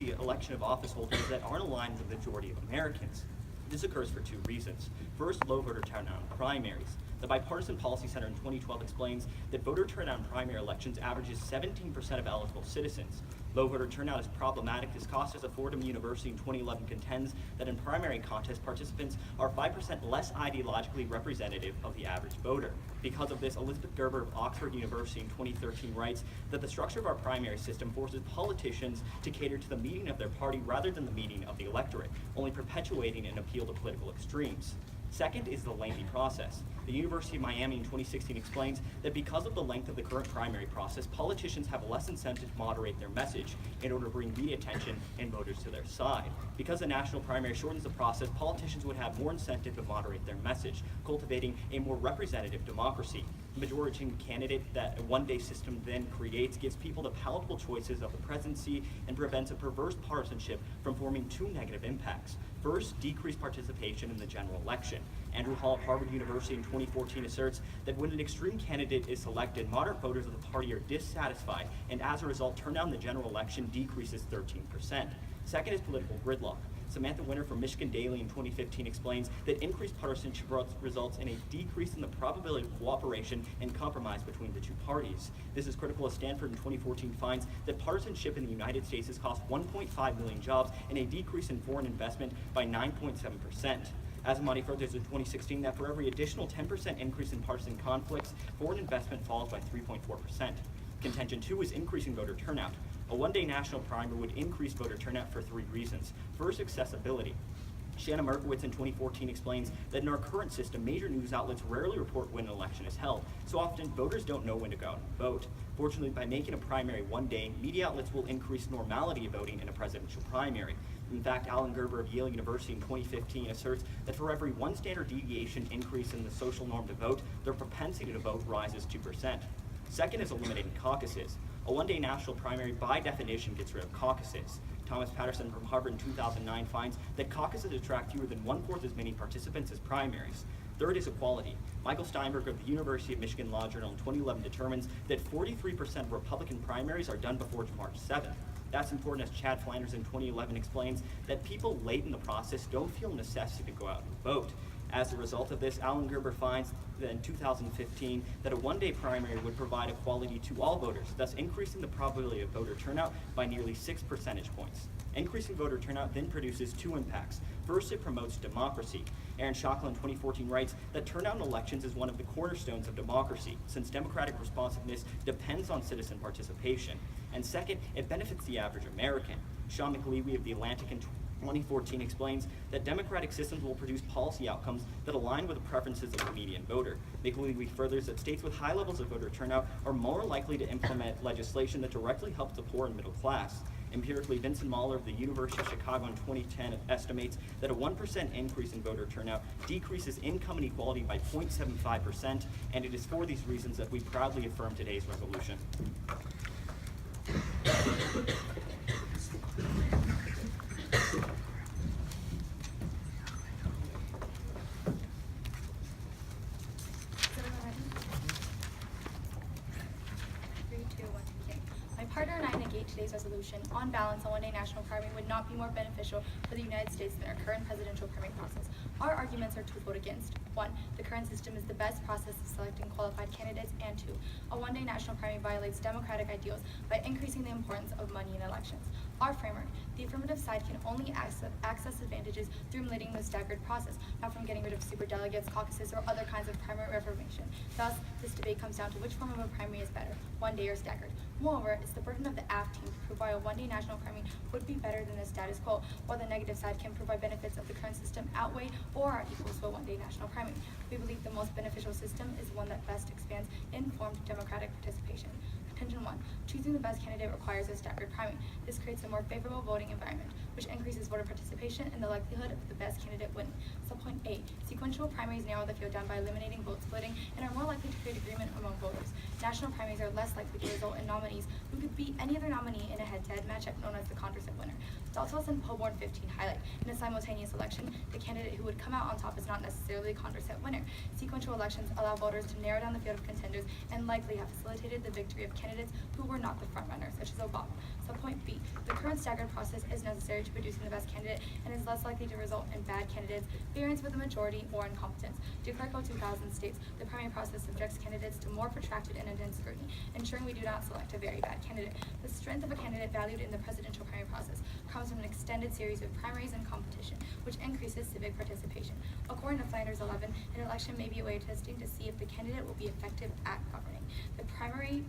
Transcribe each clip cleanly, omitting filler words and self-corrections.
the election of office holders that aren't aligned with the majority of Americans. This occurs for two reasons. First, low voter turnout in primaries. The Bipartisan Policy Center in 2012 explains that voter turnout in primary elections averages 17% of eligible citizens. Low voter turnout is problematic as Costas of Fordham University in 2011 contends that in primary contest participants are 5% less ideologically representative of the average voter. Because of this, Elizabeth Gerber of Oxford University in 2013 writes that the structure of our primary system forces politicians to cater to the meeting of their party rather than the meeting of the electorate, only perpetuating an appeal to political extremes. Second is the lengthy process. The University of Miami in 2016 explains that because of the length of the current primary process, politicians have less incentive to moderate their message in order to bring media attention and voters to their side. Because the national primary shortens the process, politicians would have more incentive to moderate their message, cultivating a more representative democracy. The majority candidate that a one-day system then creates gives people the palatable choices of the presidency and prevents a perverse partisanship from forming two negative impacts. First, decreased participation in the general election. Andrew Hall of Harvard University in 2014 asserts that when an extreme candidate is selected, moderate voters of the party are dissatisfied, and as a result, turnout in the general election decreases 13%. Second is political gridlock. Samantha Winter from Michigan Daily in 2015 explains that increased partisanship results in a decrease in the probability of cooperation and compromise between the two parties. This is critical as Stanford in 2014 finds that partisanship in the United States has cost 1.5 million jobs and a decrease in foreign investment by 9.7%. Azamati furthers in 2016 that for every additional 10% increase in partisan conflicts, foreign investment falls by 3.4%. Contention 2 is increasing voter turnout. A one-day national primary would increase voter turnout for three reasons. First, accessibility. Shanna Merkowitz in 2014 explains that in our current system, major news outlets rarely report when an election is held. So often, voters don't know when to go out and vote. Fortunately, by making a primary one day, media outlets will increase normality of voting in a presidential primary. In fact, Alan Gerber of Yale University in 2015 asserts that for every one standard deviation increase in the social norm to vote, their propensity to vote rises 2%. Second is eliminating caucuses. A one-day national primary, by definition, gets rid of caucuses. Thomas Patterson from Harvard in 2009 finds that caucuses attract fewer than 1/4 as many participants as primaries. Third is equality. Michael Steinberg of the University of Michigan Law Journal in 2011 determines that 43% of Republican primaries are done before March 7th. That's important as Chad Flanders in 2011 explains that people late in the process don't feel necessity to go out and vote. As a result of this, Alan Gerber finds that in 2015 that a one-day primary would provide equality to all voters, thus increasing the probability of voter turnout by nearly 6 percentage points. Increasing voter turnout then produces two impacts. First, it promotes democracy. Aaron Schockel in 2014 writes that turnout in elections is one of the cornerstones of democracy, since democratic responsiveness depends on citizen participation. And second, it benefits the average American. Sean McLeary of The Atlantic in 2014 explains that democratic systems will produce policy outcomes that align with the preferences of the median voter. McLeary furthers that states with high levels of voter turnout are more likely to implement legislation that directly helps the poor and middle class. Empirically, Vincent Mahler of the University of Chicago in 2010 estimates that a 1% increase in voter turnout decreases income inequality by 0.75%, and it is for these reasons that we proudly affirm today's resolution. Partner and I negate today's resolution. On balance, a one-day national primary would not be more beneficial for the United States than our current presidential primary process. Our arguments are twofold against. One, the current system is the best process of selecting qualified candidates, and two, a one-day national primary violates democratic ideals by increasing the importance of money in elections. Our framework, the affirmative side can only access advantages through eliminating the staggered process, not from getting rid of superdelegates, caucuses, or other kinds of primary reformation. Thus, this debate comes down to which form of a primary is better, one day or staggered. Moreover, it's the burden of the AF team to prove why a one-day national primary would be better than the status quo, while the negative side can provide benefits of the current system outweigh or are equal to a one-day national primary. We believe the most beneficial system is one that best expands informed democratic participation. Contention 1. Choosing the best candidate requires a staggered primary. This creates a more favorable voting environment, which increases voter participation and the likelihood of the best candidate winning. Subpoint A. Sequential primaries narrow the field down by eliminating vote splitting and are more likely to create agreement among voters. National primaries are less likely to result in nominees who could beat any other nominee in a head-to-head matchup known as the Condorcet winner. Daltell's and Poborn 15 highlight, in a simultaneous election, the candidate who would come out on top is not necessarily the Condorcet winner. Sequential elections allow voters to narrow down the field of contenders and likely have facilitated the victory of candidates who were not the frontrunners, such as Obama. Subpoint B, the current staggered process is necessary to producing the best candidate and is less likely to result in bad candidates, variance with the majority, or incompetence. DeClercq 2000 states, the primary process subjects candidates to more protracted and intense scrutiny, ensuring we do not select a very bad candidate. The strength of a candidate valued in the presidential primary process comes from an extended series of primaries and competition, which increases civic participation. According to Flanders 11, an election may be a way of testing to see if the candidate will be effective at governing. The primary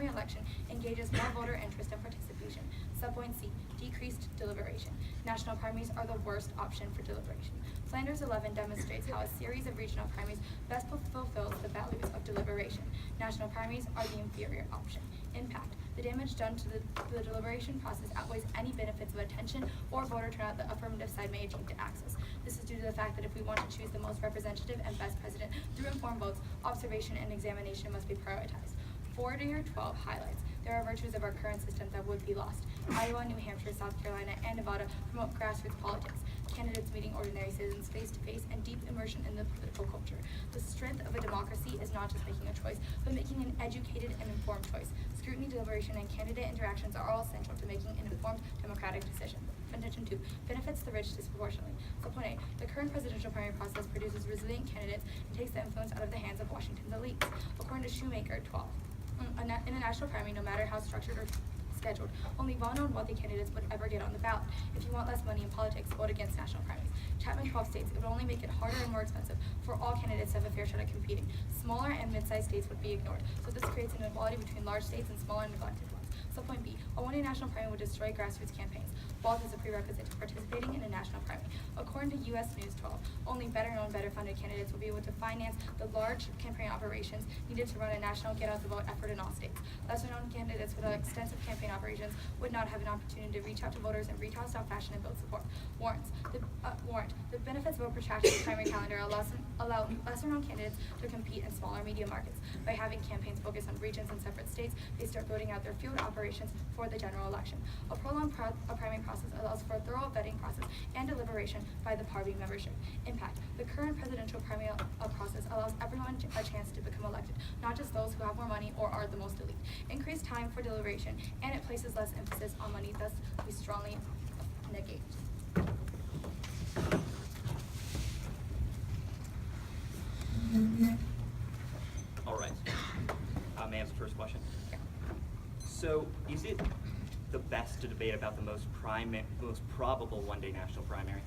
election engages more voter interest and participation. Subpoint C, decreased deliberation. National primaries are the worst option for deliberation. Flanders 11 demonstrates how a series of regional primaries best fulfills the values of deliberation. National primaries are the inferior option. Impact. The damage done to the deliberation process outweighs any benefits of attention or voter turnout the affirmative side may achieve to access. This is due to the fact that if we want to choose the most representative and best president through informed votes, observation and examination must be prioritized. 4-12 highlights. There are virtues of our current system that would be lost. Iowa, New Hampshire, South Carolina, and Nevada promote grassroots politics, candidates meeting ordinary citizens face-to-face, and deep immersion in the political culture. The strength of a democracy is not just making a choice, but making an educated and informed choice. Scrutiny, deliberation, and candidate interactions are all essential to making an informed democratic decision. Contention 2, benefits the rich disproportionately. Subpoint A, the current presidential primary process produces resilient candidates and takes the influence out of the hands of Washington's elites. According to Shoemaker 12, in a national primary, no matter how structured or scheduled, only well-known wealthy candidates would ever get on the ballot. If you want less money in politics, vote against national primaries. Chapman 12 states it would only make it harder and more expensive for all candidates to have a fair shot at competing. Smaller and mid-sized states would be ignored, so this creates an inequality between large states and smaller and neglected ones. Subpoint B, a one-day national primary would destroy grassroots campaigns. Wealth is a prerequisite to participating in a national primary. According to U.S. News 12, only better-known, better-funded candidates will be able to finance the large campaign operations needed to run a national get-out-the-vote effort in all states. Lesser-known candidates without extensive campaign operations would not have an opportunity to reach out to voters and recast out fashion and build support. Warrant. The benefits of a protracted primary calendar allow lesser-known candidates to compete in smaller media markets. By having campaigns focus on regions and separate states, they start building out their field operations for the general election. A prolonged primary process allows for a thorough vetting process and deliberation by the party membership. Impact. The current presidential primary process allows everyone a chance to become elected, not just those who have more money or are the most elite. Increased time for deliberation, and it places less emphasis on money, thus we strongly negate. All right. May I ask the first question? So, is it the best to debate about the most probable one-day national primary?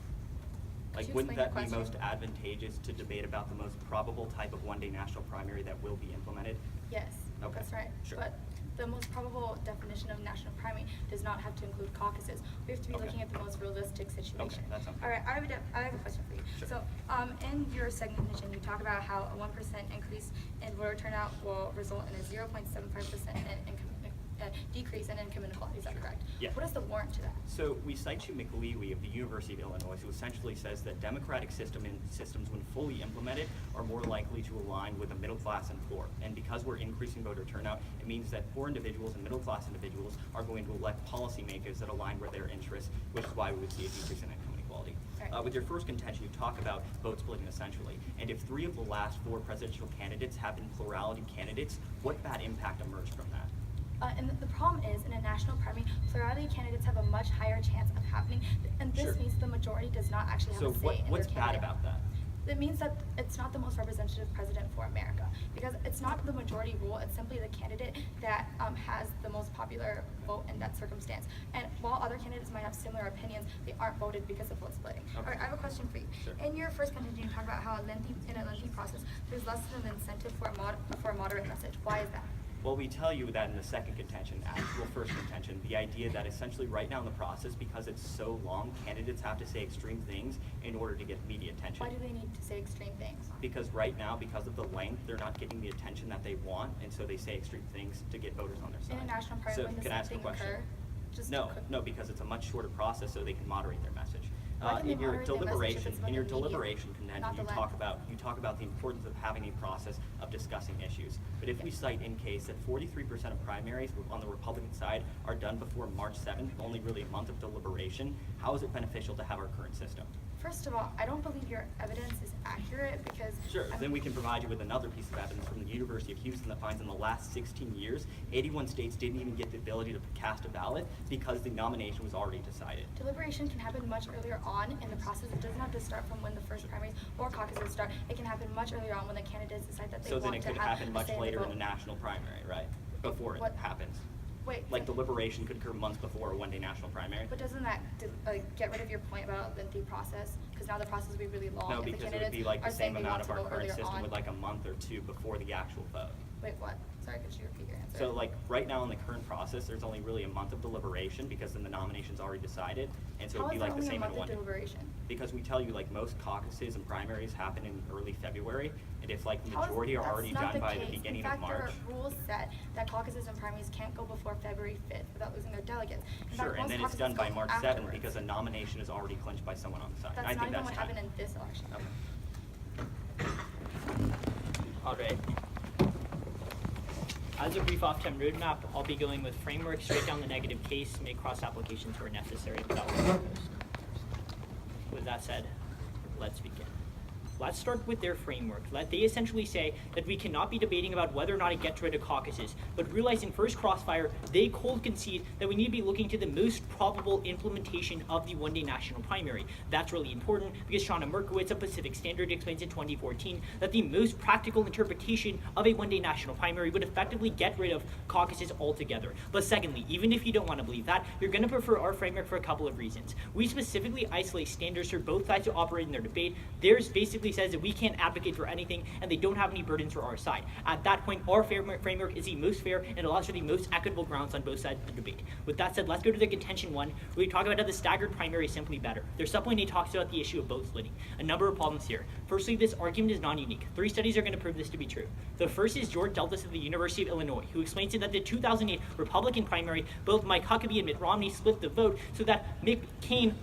Like, wouldn't that be most advantageous to debate about the most probable type of one-day national primary that will be implemented? Yes, Okay. that's right. Sure. But the most probable definition of national primary does not have to include caucuses. We have to be Okay. looking at the most realistic situation. Okay, that sounds good. All right, I have a question for you. Sure. So, in your segmentation, you talk about how a 1% increase in voter turnout will result in a 0.75% decrease in income inequality. Is that correct? Yeah. What is the warrant to that? So we cite to McLewy of the University of Illinois, who essentially says that democratic systems, when fully implemented, are more likely to align with the middle class and poor. And because we're increasing voter turnout, it means that poor individuals and middle class individuals are going to elect policymakers that align with their interests, which is why we would see a decrease in income inequality. Right. With your first contention, you talk about vote splitting essentially. And if 3 of the last 4 presidential candidates have been plurality candidates, what bad impact emerged from that? And the problem is, in a national primary, plurality candidates have a much higher chance of happening, and this Sure. means the majority does not actually have a say in what's their bad candidate. about that? It means that it's not the most representative president for America, because it's not the majority rule, it's simply the candidate that has the most popular vote in that circumstance. And while other candidates might have similar opinions, they aren't voted because of vote splitting. Okay. All right, I have a question for you. Sure. In your first contention, you talk about how in a lengthy process, there's less of an incentive for a moderate message. Why is that? Well, we tell you that in the second contention, actual first contention, the idea that essentially right now in the process, because it's so long, candidates have to say extreme things in order to get media attention. Why do they need to say extreme things? Because right now, because of the length, they're not getting the attention that they want, and so they say extreme things to get voters on their side. In a national primary, So, when does can I ask a something question? occur? Just No, quick- no, because it's a much shorter process, so they can moderate their message. Why can they In your moderate the investigations when in your the media, deliberation contention, not the you talk about the importance of having a process of discussing issues. But if we cite in case that 43% of primaries on the Republican side are done before March 7th, only really a month of deliberation, how is it beneficial to have our current system? First of all, I don't believe your evidence is accurate because Sure, then we can provide you with another piece of evidence from the University of Houston that finds in the last 16 years, 81 states didn't even get the ability to cast a ballot because the nomination was already decided. deliberation can happen much earlier on in the process. It doesn't have to start from when the first primaries or caucuses start. It can happen much earlier on when the candidates decide that they So want then it to could have happen a much say later in the the vote. national primary, right? Before it What- happens. Wait, Like deliberation could occur months before a one-day national primary. but doesn't that get rid of your point about the process? Because now the process would be really long. No, if the because it would candidates be like the are saying same they amount want of to our vote current earlier system on. with like a month or two before the actual vote. Wait, what? Sorry, could you repeat your answer? So like right now in the current process, there's only really a month of deliberation because then the nomination's already decided, and so How it'd is be there like the only a same in month one. of deliberation? Because we tell you like most caucuses and primaries happen in early February, and if like the How is- majority are that's already not done by the case. beginning In fact, of March. there are rules set that caucuses and primaries can't go before February 5th without losing their delegates. In Sure, fact, and most then it's caucuses done by go March 7th afterwards. because a nomination is already clinched by someone on the side. That's I not think even that's what time. happened in this election. All right. As a brief off-time roadmap, I'll be going with framework straight down the negative case, make cross applications where necessary, but that will be proposed. With that said, let's begin. Let's start with their framework. They essentially say that we cannot be debating about whether or not it gets rid of caucuses, but realizing first crossfire, they cold concede that we need to be looking to the most probable implementation of the one-day national primary. That's really important because Shauna Merkowitz of Pacific Standard explains in 2014 that the most practical interpretation of a one-day national primary would effectively get rid of caucuses altogether. But secondly, even if you don't want to believe that, you're going to prefer our framework for a couple of reasons. We specifically isolate standards for both sides to operate in their debate. Theirs basically says that we can't advocate for anything and they don't have any burdens for our side. At that point, our framework is the most fair and allows for the most equitable grounds on both sides of the debate. With that said, let's go to the contention one, where we talk about how the staggered primary is simply better. Their supplement talks about the issue of vote splitting. A number of problems here. Firstly, this argument is non-unique. 3 studies are going to prove this to be true. The first is George Deltas of the University of Illinois, who explains that the 2008 Republican primary, both Mike Huckabee and Mitt Romney split the vote so that McCain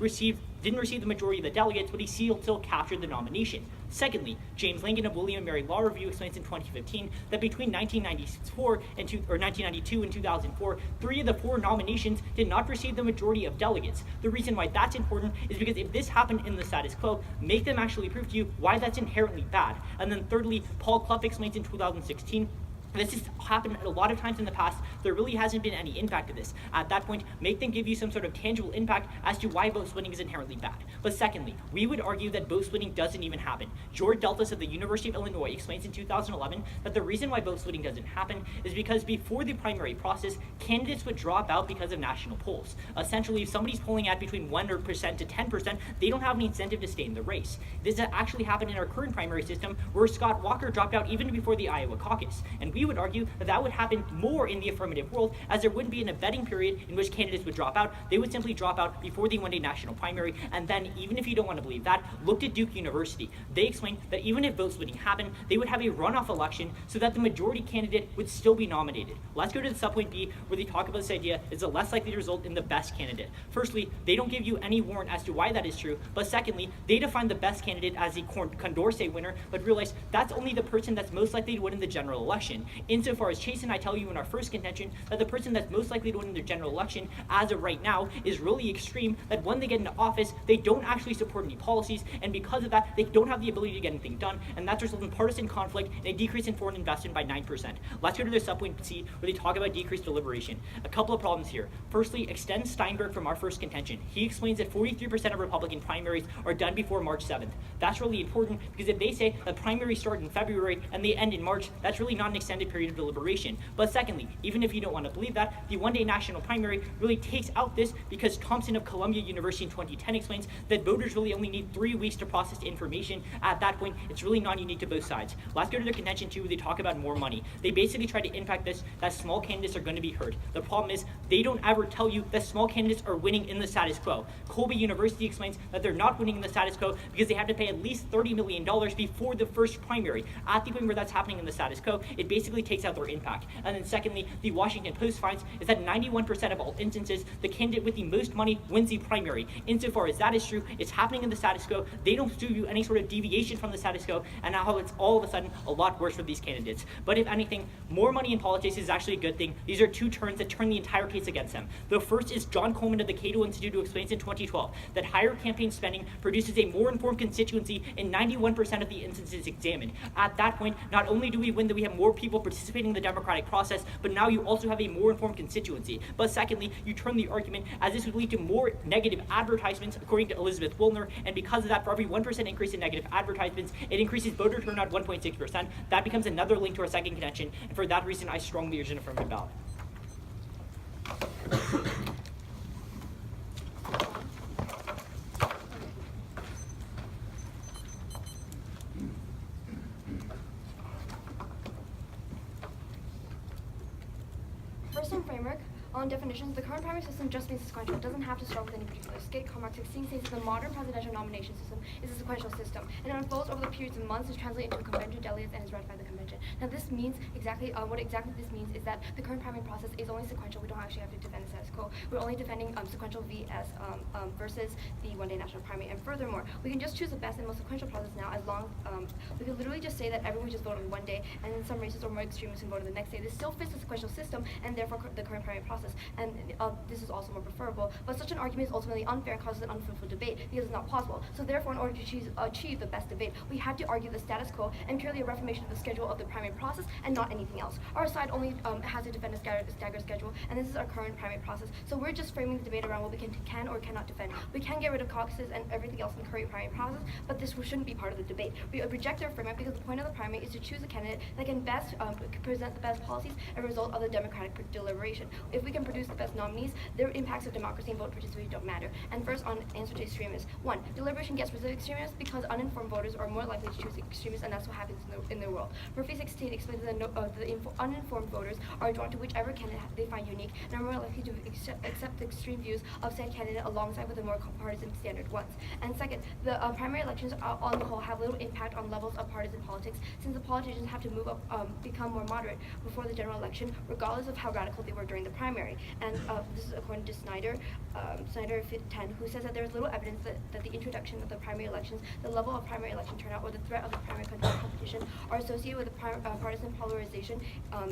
didn't receive the majority of the delegates, but he still captured the nomination. Secondly, James Langan of William and Mary Law Review explains in 2015 that between 1992 and 2004, 3 of the 4 nominations did not receive the majority of delegates. The reason why that's important is because if this happened in the status quo, make them actually prove to you why that's inherently bad. And then thirdly, Paul Clough explains in 2016 this has happened a lot of times in the past. There really hasn't been any impact of this. At that point, make them give you some sort of tangible impact as to why vote splitting is inherently bad. But secondly, we would argue that vote splitting doesn't even happen. George Deltas of the University of Illinois explains in 2011 that the reason why vote splitting doesn't happen is because before the primary process, candidates would drop out because of national polls. Essentially, if somebody's polling at between 1% to 10%, they don't have any incentive to stay in the race. This has actually happened in our current primary system, where Scott Walker dropped out even before the Iowa caucus. And we would argue that that would happen more in the affirmative world, as there wouldn't be an vetting period in which candidates would drop out. They would simply drop out before the one-day national primary, and then even if you don't want to believe that, look at Duke University. They explained that even if vote splitting happened, they would have a runoff election so that the majority candidate would still be nominated. Let's go to the subpoint B, where they talk about this idea is less likely to result in the best candidate. Firstly, they don't give you any warrant as to why that is true, but secondly, they define the best candidate as a Condorcet winner, but realize that's only the person that's most likely to win in the general election. Insofar as Chase and I tell you in our first contention that the person that's most likely to win in the general election as of right now is really extreme, that when they get into office, they don't actually support any policies, and because of that, they don't have the ability to get anything done, and that's resulted in partisan conflict and a decrease in foreign investment by 9%. Let's go to their subpoint C, where they talk about decreased deliberation. A couple of problems here. Firstly, extend Steinberg from our first contention. He explains that 43% of Republican primaries are done before March 7th. That's really important because if they say that primaries start in February and they end in March, that's really not an extended period of deliberation. But secondly, even if you don't want to believe that, the one-day national primary really takes out this because Thompson of Columbia University in 2010 explains that voters really only need 3 weeks to process information. At that point, it's really not unique to both sides. Let's go to their contention 2, where they talk about more money. They basically try to impact this, that small candidates are going to be hurt. The problem is they don't ever tell you that small candidates are winning in the status quo. Colby University explains that they're not winning in the status quo because they have to pay at least $30 million before the first primary. At the point where that's happening in the status quo, it basically basically takes out their impact. And then secondly, the Washington Post finds is that 91% of all instances, the candidate with the most money wins the primary. Insofar as that is true, it's happening in the status quo. They don't do any sort of deviation from the status quo, and now it's all of a sudden a lot worse for these candidates. But if anything, more money in politics is actually a good thing. These are two turns that turn the entire case against them. The first is John Coleman of the Cato Institute, who explains in 2012 that higher campaign spending produces a more informed constituency in 91% of the instances examined. At that point, not only do we win that we have more people participating in the democratic process, but now you also have a more informed constituency. But secondly, you turn the argument as this would lead to more negative advertisements, according to Elizabeth Woolner, and because of that, for every 1% increase in negative advertisements, it increases voter turnout 1.6%. That becomes another link to our second contention, and for that reason, I strongly urge an affirmative ballot. First on framework, on definitions, the current primary system just means sequential. It doesn't have to start with any particular skate. Commark 16 states that the modern presidential nomination system is a sequential system, and it unfolds over the periods of months to translate into a convention delegates and is ratified by the convention. Now this means what exactly this means is that the current primary process is only sequential. We don't actually have to defend the status quo. We're only defending sequential VS versus the one-day national primary. And furthermore, we can just choose the best and most sequential process now as long, we could literally just say that everyone just vote on one day, and then some races or more extremists can vote on the next day. This still fits the sequential system, and therefore the current primary process. And this is also more preferable, but such an argument is ultimately unfair and causes an unfruitful debate because it's not possible. So therefore, in order to achieve the best debate, we had to argue the status quo and purely a reformation of the schedule of the primary process and not anything else. Our side only has to defend a staggered schedule, and this is our current primary process. So we're just framing the debate around what we can or cannot defend. We can get rid of caucuses and everything else in the current primary process, but this shouldn't be part of the debate. We reject their framework because the point of the primary is to choose a candidate that can best present the best policies as a result of the democratic deliberation. If we can produce the best nominees, their impacts of democracy and vote participation don't matter. And first, on answer to extremists. 1. Deliberation gets rid of extremists because uninformed voters are more likely to choose extremists, and that's what happens in the world. Murphy 16 explains that the uninformed voters are drawn to whichever candidate they find unique and are more likely to accept the extreme views of said candidate alongside with the more partisan standard ones. And second, the primary elections on the whole have little impact on levels of partisan politics, since the politicians have to move up, become more moderate before the general election, regardless of how radical they were during the primary. And this is according to Snyder 10, who says that there is little evidence that the introduction of the primary elections, the level of primary election turnout, or the threat of the primary competition are associated with the partisan polarization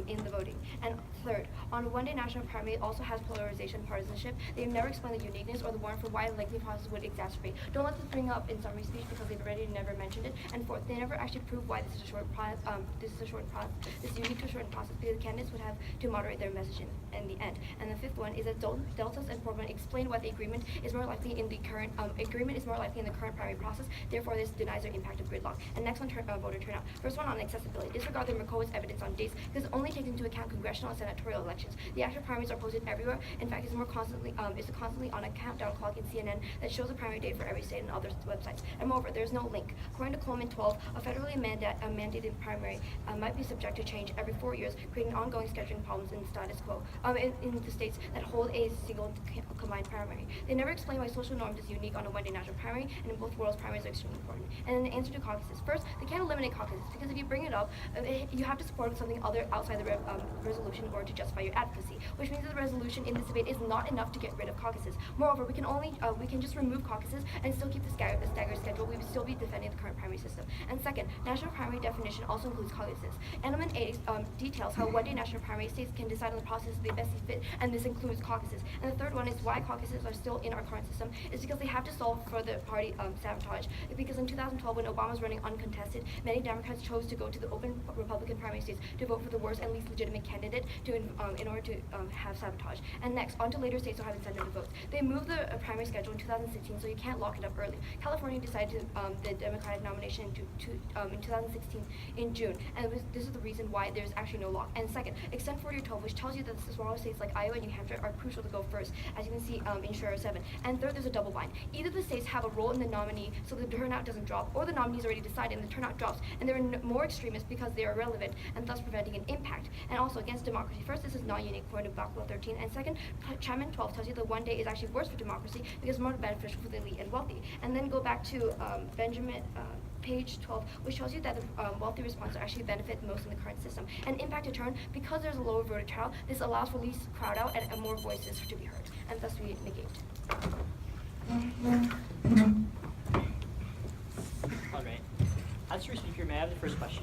in the voting. And third, on one-day national primary also has polarization partisanship. They've never explained the uniqueness or the warrant for why a lengthy process would exacerbate. Don't let this bring up in summary speech because they've already never mentioned it. And fourth, they never actually prove why this is a short process. This is unique to a shortened process because the candidates would have to moderate their message in the end. And the fifth one is that Deltas and Portman explain why the agreement is more likely in the current primary process. Therefore, this denies their impact of gridlock. And next one, voter turnout. First one on accessibility. Disregard the Merkowitz evidence on dates because it only takes into account congressional and senatorial elections. The actual primaries are posted everywhere. In fact, it's constantly on a countdown clock in CNN that shows the primary date for every state and other websites. And moreover, there's no link. According to Coleman 12, a federally mandated primary might be subject to change every 4 years, creating ongoing scheduling problems in the status quo in the states that hold a single combined primary. They never explain why social norms is unique on a one-day national primary, and in both worlds, primaries are extremely important. And in answer to caucuses, first, they can't eliminate caucuses because if you bring it up, you have to support something other outside the resolution in order to justify your advocacy, which means that the resolution in this debate is not enough to get rid of caucuses. Moreover, we can just remove caucuses and still keep the staggered schedule. We would still be defending the current primary system. And second, national primary definition also includes caucuses. Element A details how one-day national primary states can decide on the process they best see fit, and this includes caucuses. And the third one is why caucuses are still in our current system is because they have to solve for the party sabotage. Because in 2012, when Obama was running uncontested, many Democrats chose to go to the open Republican primary states to vote for the worst and least legitimate candidate in order to have sabotage. And next, on to later states who have incentive votes. They moved the primary schedule in 2016, so you can't lock it up early. California decided the Democratic nomination in 2016 in June, and this is the reason why there's actually no lock. And second, extend 40 or 12, which tells you that the smaller states like like Iowa and New Hampshire are crucial to go first, as you can see in Share 7. And third, there's a double bind. Either the states have a role in the nominee so the turnout doesn't drop, or the nominee is already decided and the turnout drops, and they're more extremists because they are irrelevant and thus preventing an impact. And also against democracy. First, this is not unique according to Black Law 13, and second, Chapman 12 tells you that one day is actually worse for democracy because it's more beneficial for the elite and wealthy. And then go back to Benjamin, page 12, which shows you that the wealthy respondents actually benefit most in the current system. And impact in turn, because there's a lower voter turnout, this allows for least crowd out and more voices to be heard, and thus we negate. All right. As your speaker, may I have the first question?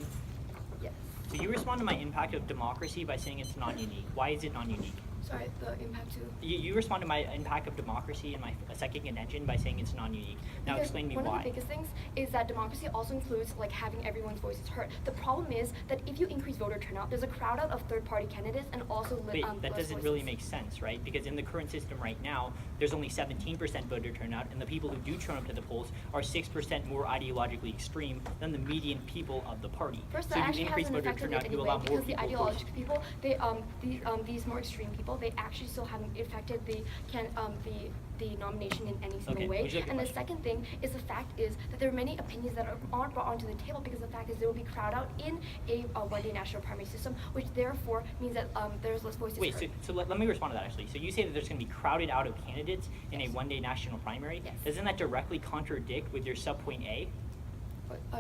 Yes. So you respond to my impact of democracy by saying it's non-unique. Why is it non-unique? Sorry, the impact to... You respond to my impact of democracy in my second contention by saying it's non-unique. Now Because explain me one why. of the biggest things is that democracy also includes like having everyone's voices heard. The problem is that if you increase voter turnout, there's a crowd out of third-party candidates and also Wait, that less doesn't really voices. make sense, right? Because in the current system right now, there's only 17% voter turnout, and the people who do turn up to the polls are 6% more ideologically extreme than the median people of the party. First, so that you actually increase hasn't voter affected turnout, it you anyway allow more because the people. ideological people, they these more extreme people, they actually still haven't affected the nomination in any single Okay, way. would you like a And the question? second thing is the fact is that there are many opinions that aren't brought onto the table because the fact is there will be crowd out in a one-day national primary system, which therefore means that there's less voices Wait, heard. so let me respond to that actually. So you say that there's going to be crowded out of candidates in a one-day national primary. Yes. Doesn't that directly contradict with your subpoint A?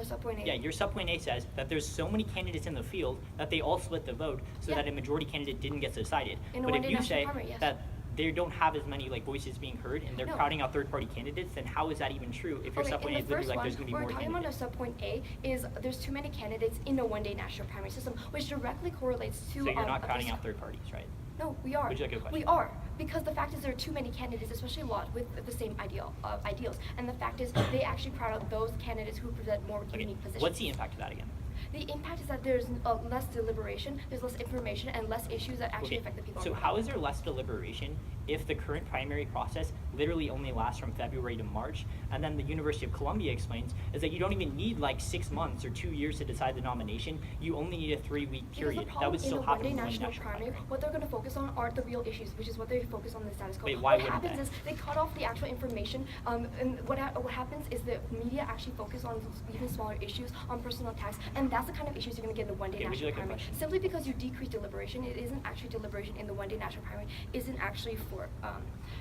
Subpoint A. Yeah, your subpoint A says that there's so many candidates in the field that they all split the vote so Yeah. that a majority candidate didn't get decided. In a But if one-day you national say primary, yes. that they don't have as many like voices being heard and they're No. crowding out third-party candidates, then how is that even true if your Okay, subpoint in A the is literally first like one, there's going to be we're more talking candidates? about a subpoint A is there's too many candidates in a one-day national primary system, which directly correlates to So you're not a crowding dis- out third parties, right? No, we are. Would you like a question? We are, because the fact is there are too many candidates, especially a lot with the same ideals. And the fact is they actually crowd out those candidates who present more Okay, unique positions. what's the impact of that again? The impact is that there's less deliberation, there's less information, and less issues that actually affect the people. So on the how ballot. is there less deliberation if the current primary process literally only lasts from February to March? And then the University of Columbia explains is that you don't even need like 6 months or 2 years to decide the nomination. You only need a 3-week Because period. the That problem would still in a happen one-day in one national national primary, primary. what they're going to focus on are the real issues, which is what they focus on the status quo. Wait, why what wouldn't happens they? is they cut off the actual information, and what happens is the media actually focus on even smaller issues, on personal attacks, and that's the kind of issues you're going to get in the one-day Okay, would you national like a primary. question? Simply because you decrease deliberation, it isn't actually deliberation in the one-day national primary, isn't actually for.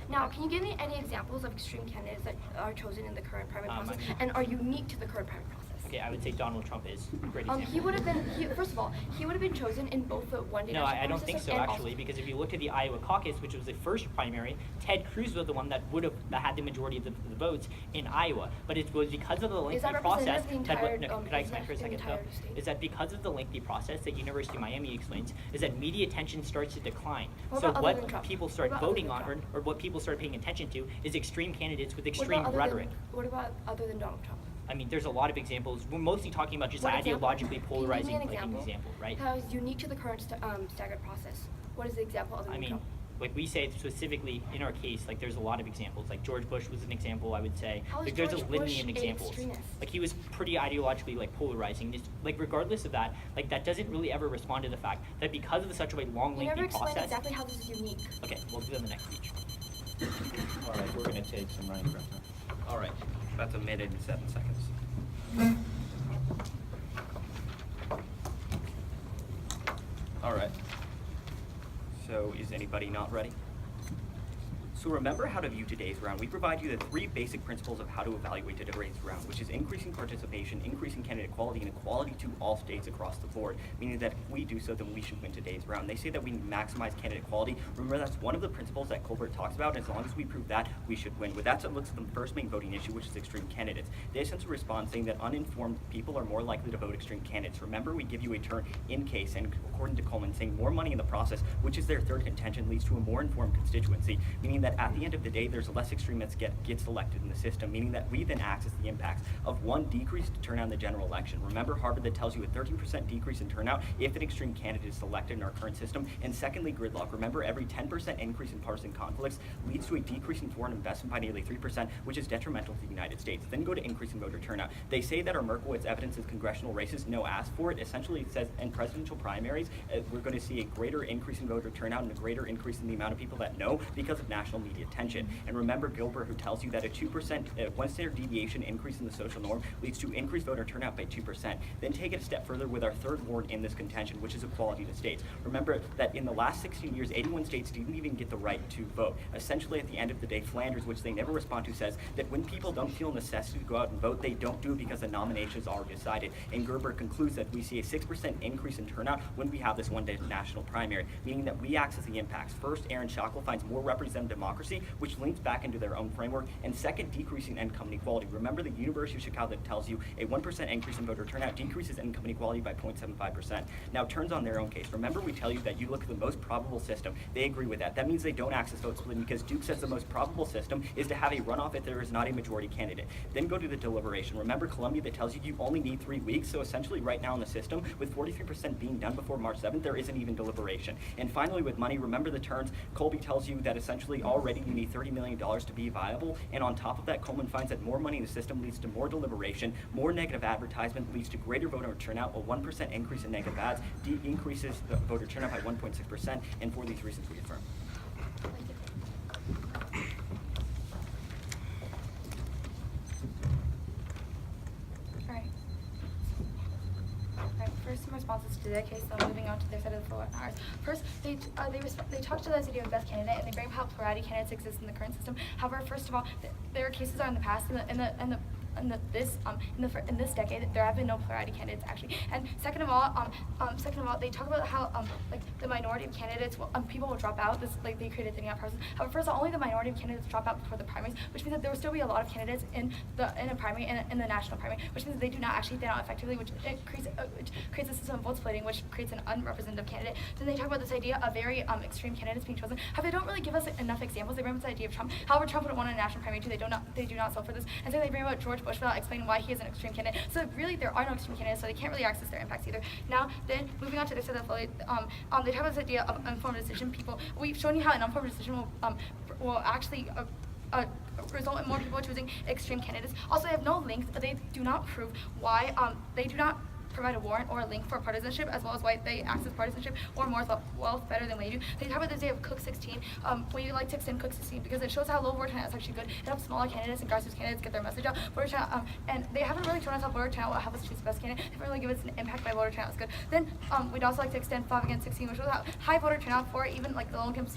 Now, can you give me any examples of extreme candidates that are chosen in the current primary process and are unique to the current primary process? Okay, I would say Donald Trump is a great example. He would have been. First of all, he would have been chosen in both the one-day No, national I don't primary think so system and actually, also- because if you look at the Iowa caucus, which was the first primary, Ted Cruz was the one that that had the majority of the votes in Iowa. But it was because of the lengthy that process. representative of the entire, Could I explain for a is that second? the entire state? Is that because of the lengthy process that University of Miami explains, is that media attention starts to decline. What So about other than what Trump? people start What about other voting than on, Trump? or what people start paying attention to, is extreme candidates with What about extreme other rhetoric. What about other than Donald Trump? I mean, there's a lot of examples. We're mostly talking about just What example? ideologically Can you give me polarizing an like an example, right? How is unique to the current staggered process? What is the example other I than mean, Trump? like we say specifically in our case, like there's a lot of examples. Like George Bush was an example, I would say. How is Like there's a George litany Bush of an examples. extremist? Like he was pretty ideologically like polarizing. Just, like regardless of that, like that doesn't really ever respond to the fact that because of such a long, You lengthy never explained process. exactly how this is unique. Okay, we'll do that in the next speech. All right, we're going to take some running breath now. All right, that's a minute and 7 seconds. All right. So is anybody not ready? So remember how to view today's round. We provide you the 3 basic principles of how to evaluate today's round, which is increasing participation, increasing candidate quality, and equality to all states across the board, meaning that if we do so, then we should win today's round. They say that we maximize candidate quality. Remember, that's one of the principles that Colbert talks about, and as long as we prove that, we should win. With that said, let's look at the first main voting issue, which is extreme candidates. They essentially respond saying that uninformed people are more likely to vote extreme candidates. Remember, we give you a turn in case, and according to Coleman, saying more money in the process, which is their third contention, leads to a more informed constituency, meaning that that at the end of the day, there's less extreme that gets elected in the system, meaning that we then access the impacts of one, decreased turnout in the general election. Remember Harvard that tells you a 13% decrease in turnout if an extreme candidate is selected in our current system. And secondly, gridlock. Remember, every 10% increase in partisan conflicts leads to a decrease in foreign investment by nearly 3%, which is detrimental to the United States. Then go to increasing voter turnout. They say that our Merkowitz evidence of congressional races, no ask for it. Essentially, it says in presidential primaries, we're going to see a greater increase in voter turnout and a greater increase in the amount of people that know because of national media attention. And remember Gilbert, who tells you that a 2%, 1 standard deviation increase in the social norm leads to increased voter turnout by 2%. Then take it a step further with our third warrant in this contention, which is equality to states. Remember that in the last 16 years, 81 states didn't even get the right to vote. Essentially, at the end of the day, Flanders, which they never respond to, says that when people don't feel necessity to go out and vote, they don't do it because the nomination is already decided. And Gerber concludes that we see a 6% increase in turnout when we have this one-day national primary, meaning that we access the impacts. First, Aaron Shackle finds more representative democracy, which links back into their own framework. And second, decreasing income inequality. Remember the University of Chicago that tells you a 1% increase in voter turnout decreases income inequality by 0.75%. Now, turns on their own case. Remember we tell you that you look at the most probable system. They agree with that. That means they don't access vote splitting because Duke says the most probable system is to have a runoff if there is not a majority candidate. Then go to the deliberation. Remember Columbia that tells you you only need 3 weeks. So essentially right now in the system, with 43% being done before March 7th, there isn't even deliberation. And finally with money, remember the turns. Colby tells you that essentially already you need $30 million to be viable. And on top of that, Coleman finds that more money in the system leads to more deliberation, more negative advertisement leads to greater voter turnout. A 1% increase in negative ads increases the voter turnout by 1.6%. And for these reasons, we affirm. First, some responses to their case, so moving on to their side of the floor ours. First, they talk to the idea of best candidate, and they bring up how plurality candidates exist in the current system. However, first of all, there are cases are in the past, in this decade, there have been no plurality candidates actually. And second of all, they talk about how like the minority of candidates, people will drop out. This like they created the out process. However, first of all, only the minority of candidates drop out before the primaries, which means that there will still be a lot of candidates in a primary in the national primary, which means that they do not actually stand out effectively, which creates a system of vote splitting, which creates an unrepresentative candidate. Then they talk about this idea of very extreme candidates being chosen. However, they don't really give us enough examples. They bring up this idea of Trump. However, Trump would have won a national primary too. They do not solve for this. And so they bring about George Bush without explaining why he is an extreme candidate. So really, there are no extreme candidates, so they can't really access their impacts either. Now, then moving on to this side of the flow, they talk about this idea of informed decision. We've shown you how an informed decision will actually result in more people choosing extreme candidates. Also, they have no links. They do not prove why they do not provide a warrant or a link for partisanship, as well as why they access partisanship or more wealth better than we do. They talk about this idea of Cook 16. We like to extend Cook 16 because it shows how low voter turnout is actually good. It helps smaller candidates and grassroots candidates get their message out. Voter turnout, and they haven't really shown us how voter turnout will help us choose the best candidate. They haven't really given us an impact by voter turnout is good. Then we'd also like to extend 5 against 16, which shows how high voter turnout for even like the low-income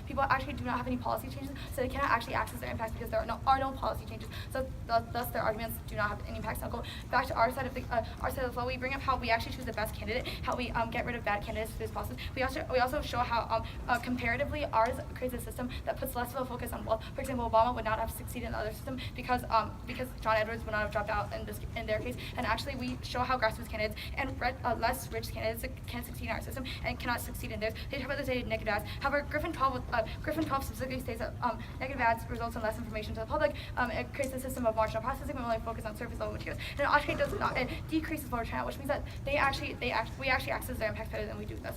people actually do not have any policy changes, so they cannot actually access their impacts because there are no policy changes. So thus their arguments do not have any impacts. Now go back to our side of the flow. We bring up how we actually choose the best candidate, how we get rid of bad candidates through this process. We also show how comparatively ours creates a system that puts less of a focus on wealth. For example, Obama would not have succeeded in the other system because John Edwards would not have dropped out in their case. And actually, we show how grassroots candidates and less rich candidates can succeed in our system and cannot succeed in theirs. They talk about this idea of negative ads. However, Griffin 12 specifically states that negative ads results in less information to the public. It creates a system of marginal processing when we only focus on surface level materials. And it actually does not. It decreases voter turnout, which means that we actually access their impact better than we do this.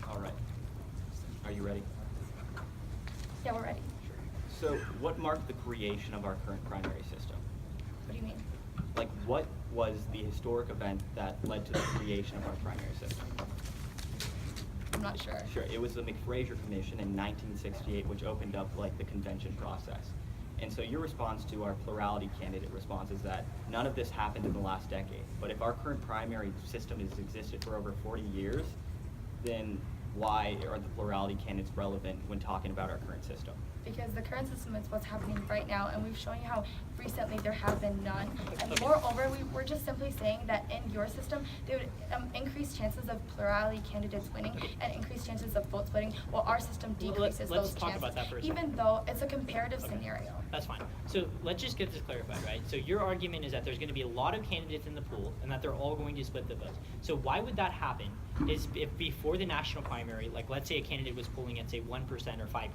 All right. Are you ready? Yeah, we're ready. So what marked the creation of our current primary system? What do you mean? Like, what was the historic event that led to the creation of our primary system? I'm not sure. Sure, it was the McFraser Commission in 1968, which opened up like the convention process. And so your response to our plurality candidate response is that none of this happened in the last decade. But if our current primary system has existed for over 40 years, then why are the plurality candidates relevant when talking about our current system? because the current system is what's happening right now, and we've shown you how recently there have been none. And moreover, we're just simply saying that in your system, there would increase chances of plurality candidates winning and increase chances of vote splitting, while our system decreases Let's those talk chances, about that for a second. even though it's a comparative scenario. That's fine. So let's just get this clarified, right? So your argument is that there's going to be a lot of candidates in the pool and that they're all going to split the vote. So why would that happen? Is if before the national primary, like let's say a candidate was polling at say 1% or 5%,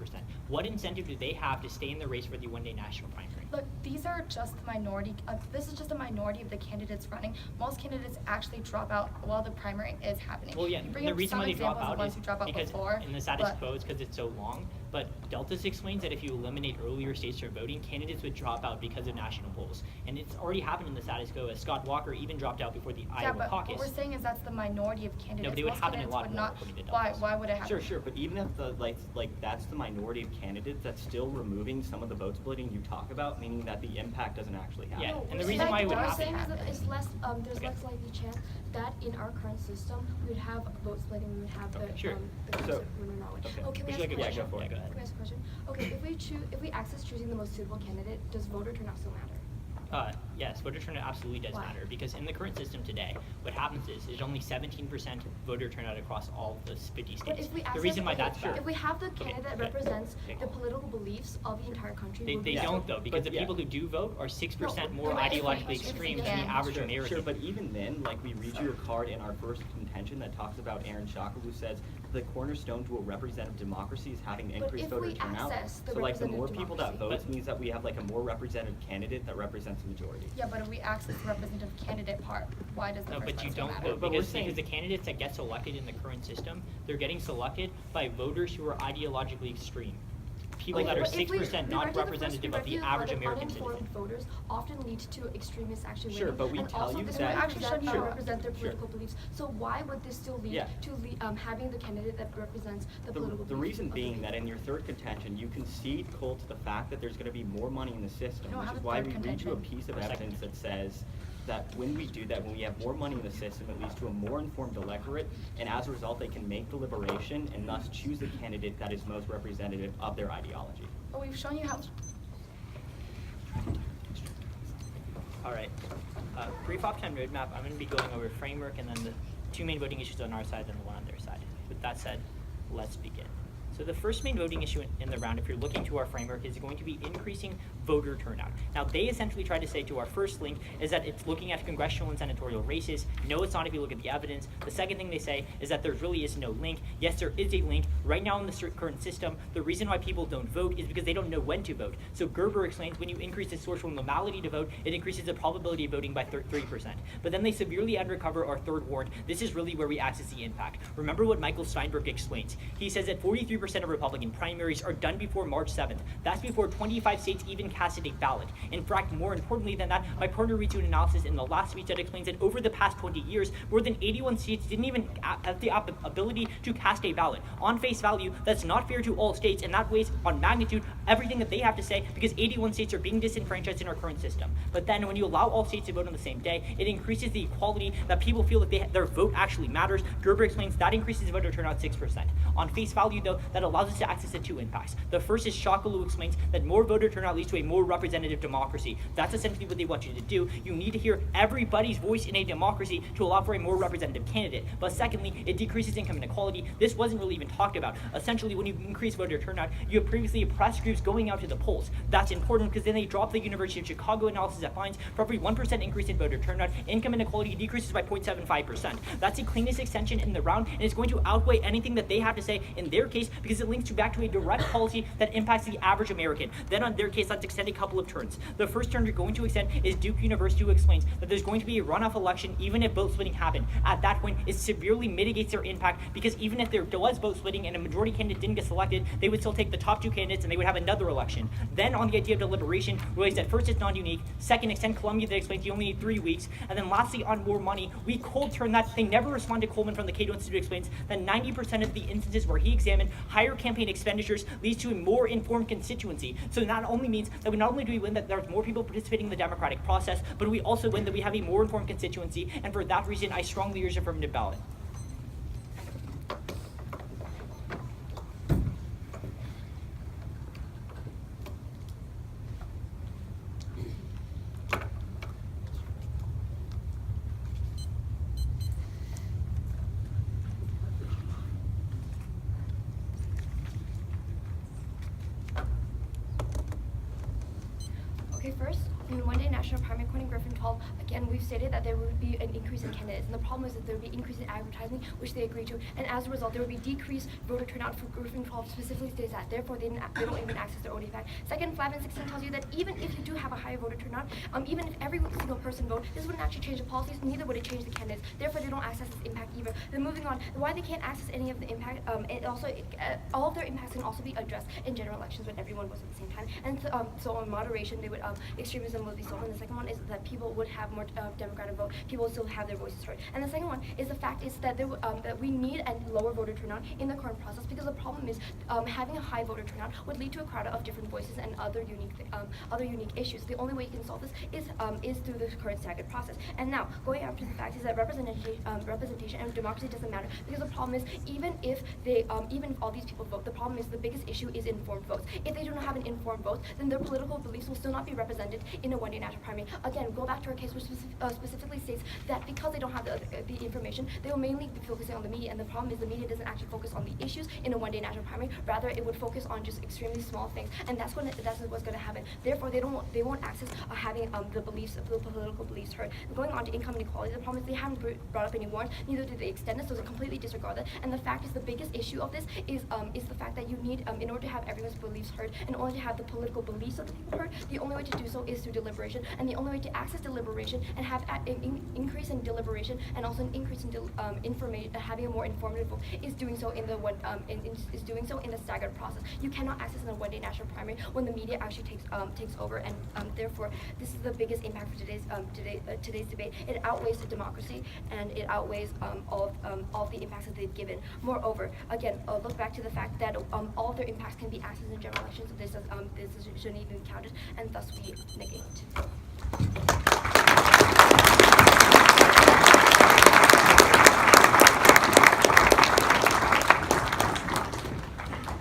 what incentive do they have to stay in the race for the one-day national primary? Look, these are just the minority. This is just a minority of the candidates running. Most candidates actually drop out while the primary is happening. Well, yeah, You bring the up reason some why they drop examples of out ones is who drop out because before, in the status but- quo it's because it's so long. But Deltas explains that if you eliminate earlier states from voting, candidates would drop out because of national polls. And it's already happened in the status quo, as Scott Walker even dropped out before the Yeah, Iowa but caucus. what we're saying is that's the minority of candidates. No, but it would Most happen a candidates lot would more not. according to Why? Deltas. Why would it happen? Sure, but even if the like that's the minority of candidates, that's still removing some of the vote splitting you talk about, meaning that the impact doesn't actually happen. Yeah, No, and the we're reason saying- why it would what we're happen- saying is that it's less, there's Okay. less likely chance that in our current system, we would have vote splitting, we would have the, Okay, sure. the So- winner not win. okay. Oh, can we Would you ask like a a question? yeah, go for it. Yeah, go ahead. Can we ask a question? Okay, if we access choosing the most suitable candidate, does voter turnout still matter? Yes, voter turnout absolutely does Why? matter, because in the current system today, what happens is there's only 17% voter turnout across all the 50 But states. if we The access, reason why okay, that's bad. if we have the candidate that okay, represents okay. the political beliefs of the entire country, They would we Yeah. still- don't though, because But the yeah. people who do vote are 6% No, more but if we- ideologically if we extreme can- than the average Sure, American. Sure, but even then, like we read you a card in our first contention that talks about Aaron Shaka, who says the cornerstone to a representative democracy is having But increased if voter we turnout. access the So like the more representative people that democracy- votes But- means that we have like a more representative candidate that represents the majority. Yeah, but if we access the representative candidate part, why does the No, first but part you still don't matter? vote But we're because saying- the candidates that get selected in the current system, they're getting selected by voters who are ideologically extreme. People Like, that are But if we- 6% we not read you the representative first- of we the read you average that American uninformed citizen. voters often lead to extremists actually Sure, winning. but we and tell also you this that- would Actually, represent, sure. represent their Sure. political beliefs. So why would this still lead Yeah. to having the candidate that represents the political The beliefs reason of the being people? that in your third contention, you concede, Cole, to the fact that there's gonna be more money in the system, You don't which have is a why third we read you a contention. piece of Or second evidence that says that when we do that, when we have more money in the system, it leads to a more informed electorate, and as a result, they can make deliberation and thus choose the candidate that is most representative of their ideology. But we've shown you how. All right. Brief off-time roadmap. I'm going to be going over framework and then the two main voting issues on our side and the one on their side. With that said, let's begin. So the first main voting issue in the round, if you're looking to our framework, is going to be increasing voter turnout. Now, they essentially tried to say to our first link is that it's looking at congressional and senatorial races. No, it's not if you look at the evidence. The second thing they say is that there really is no link. Yes, there is a link. Right now in the current system, the reason why people don't vote is because they don't know when to vote. So Gerber explains when you increase the social normality to vote, it increases the probability of voting by 3%. But then they severely undercover our third warrant. This is really where we access the impact. Remember what Michael Steinberg explains. He says that 43% of Republican primaries are done before March 7th. That's before 25 states even casted a ballot. In fact, more importantly than that, my partner reads you an analysis in the last speech that explains that over the past 20 years, more than 81 states didn't even have the ability to cast a ballot. On face value, that's not fair to all states, and that weighs on magnitude everything that they have to say because 81 states are being disenfranchised in our current system. But then when you allow all states to vote on the same day, it increases the equality that people feel that their vote actually matters. Gerber explains that increases voter turnout 6%. On face value, though, that allows us to access the two impacts. The first is Shakalu explains that more voter turnout leads to a more representative democracy. That's essentially what they want you to do. You need to hear everybody's voice in a democracy to allow for a more representative candidate. But secondly, it decreases income inequality. This wasn't really even talked about. Essentially, when you increase voter turnout, you have previously oppressed groups going out to the polls. That's important because then they drop the University of Chicago analysis that finds for every 1% increase in voter turnout, income inequality decreases by 0.75%. That's the cleanest extension in the round, and it's going to outweigh anything that they have to say in their case because it links back to a direct policy that impacts the average American. Then on their case, let's extend a couple of turns. The first turn you're going to extend is Duke University, who explains that there's going to be a runoff election even if vote splitting happened. At that point, it severely mitigates their impact because even if there was vote splitting and a majority candidate didn't get selected, they would still take the top two candidates and they would have another election. Then on the idea of deliberation, realize that first it's non-unique, second extend Columbia that explains you only need 3 weeks, and then lastly on more money, we cold turn that. They never respond to Coleman from the Cato Institute explains that 90% of the instances where he examined higher campaign expenditures leads to a more informed constituency. So not only means that not only do we win that there's more people participating in the democratic process, but we also win that we have a more informed constituency, and for that reason, I strongly urge affirmative ballot. Okay, first, in the one-day national primary according to Griffin 12, again, we've stated that there would be an increase in candidates. And the problem is that there would be increase in advertising, which they agreed to. And as a result, there would be decreased voter turnout for Griffin 12 specifically states that. Therefore, they don't even access their ODA fact. Second, 5 and 16 tells you that even if you do have a higher voter turnout, even if every single person vote, this wouldn't actually change the policies, neither would it change the candidates. Therefore, they don't access this impact either. Then moving on, why they can't access any of the impact, all of their impacts can also be addressed in general elections when everyone votes at the same time. And so on moderation, they would extremism would be solved. And the second one is that people would have more democratic vote. People would still have their voices heard. And the second one is the fact is that that we need a lower voter turnout in the current process, because the problem is having a high voter turnout would lead to a crowd of different voices and other unique issues. The only way you can solve this is through the current staggered process. And now going on to the fact is that representation and democracy doesn't matter, because the problem is even if all these people vote, the problem is the biggest issue is informed votes. If they do not have an informed vote, then their political beliefs will still not be represented in a one-day national primary. Again, go back to our case, which specifically states that because they don't have the information, they will mainly be focusing on the media. And the problem is the media doesn't actually focus on the issues in a one-day national primary. Rather, it would focus on just extremely small things, and that's what's going to happen. Therefore, they won't access having the political beliefs heard. Going on to income inequality, the problem is they haven't brought up any warrants, neither did they extend it, so they completely disregard that. And the fact is, the biggest issue of this is the fact that you need, in order to have everyone's beliefs heard, in order to have the political beliefs of the people heard, the only way to do so is through deliberation. And the only way to access deliberation and have an increase in deliberation and also an increase in information, having a more informative vote, is doing so in the staggered process. You cannot access in a one-day national primary when the media actually takes over, and therefore this is the biggest impact for today's debate. It outweighs the democracy, and it outweighs all of the impacts that they've given. Moreover, again, look back to the fact that all of their impacts can be accessed in general elections. So this shouldn't even be counted, and thus we negate.